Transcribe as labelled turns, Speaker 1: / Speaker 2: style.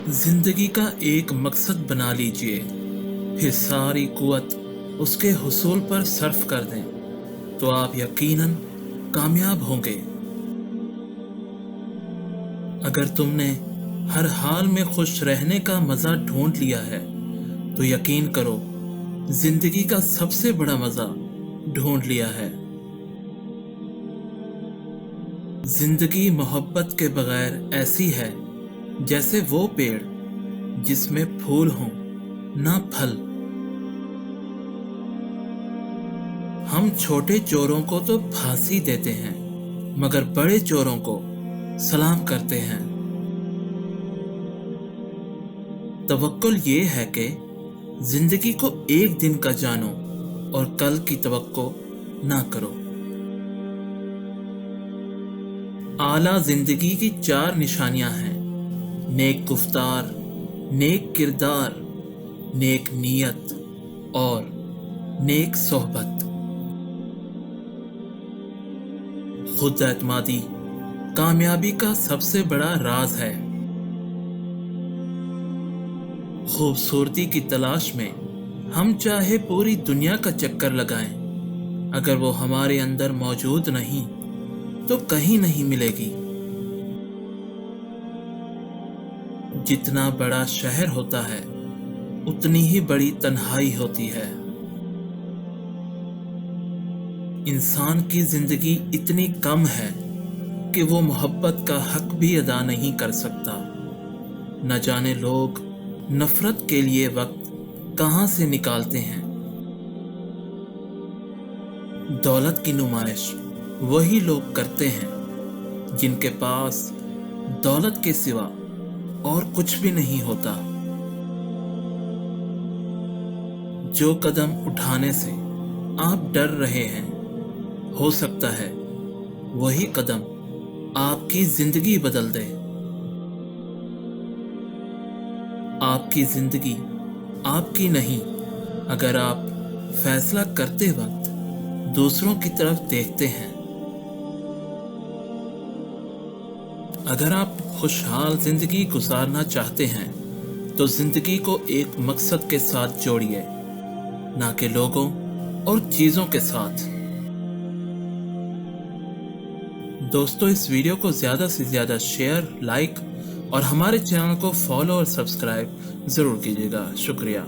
Speaker 1: जिंदगी का एक मकसद बना लीजिए, फिर सारी कुव्वत उसके हुसूल पर सर्फ कर दें तो आप यकीनन कामयाब होंगे। अगर तुमने हर हाल में खुश रहने का मजा ढूंढ लिया है तो यकीन करो जिंदगी का सबसे बड़ा मजा ढूंढ लिया है। जिंदगी मोहब्बत के बगैर ऐसी है जैसे वो पेड़ जिसमें फूल हों ना फल। हम छोटे चोरों को तो फांसी देते हैं मगर बड़े चोरों को सलाम करते हैं। तवक्कुल ये है कि जिंदगी को एक दिन का जानो और कल की तवक्को ना करो। आला जिंदगी की 4 निशानियां हैं: नेक गुफ्तार, नेक किरदार, नेक नीयत और नेक सोहबत। खुद एतमादी कामयाबी का सबसे बड़ा राज है। खूबसूरती की तलाश में हम चाहे पूरी दुनिया का चक्कर लगाएं, अगर वो हमारे अंदर मौजूद नहीं तो कहीं नहीं मिलेगी। जितना बड़ा शहर होता है उतनी ही बड़ी तन्हाई होती है। इंसान की जिंदगी इतनी कम है कि वो मोहब्बत का हक भी अदा नहीं कर सकता। न जाने लोग नफरत के लिए वक्त कहां से निकालते हैं। दौलत की नुमाइश वही लोग करते हैं जिनके पास दौलत के सिवा और कुछ भी नहीं होता। जो कदम उठाने से आप डर रहे हैं, हो सकता है वही कदम आपकी जिंदगी बदल दे। आपकी जिंदगी आपकी नहीं अगर आप फैसला करते वक्त दूसरों की तरफ देखते हैं। अगर आप खुशहाल जिंदगी गुजारना चाहते हैं तो जिंदगी को एक मकसद के साथ जोड़िए, ना कि लोगों और चीजों के साथ। दोस्तों, इस वीडियो को ज्यादा से ज्यादा शेयर, लाइक और हमारे चैनल को फॉलो और सब्सक्राइब जरूर कीजिएगा। शुक्रिया।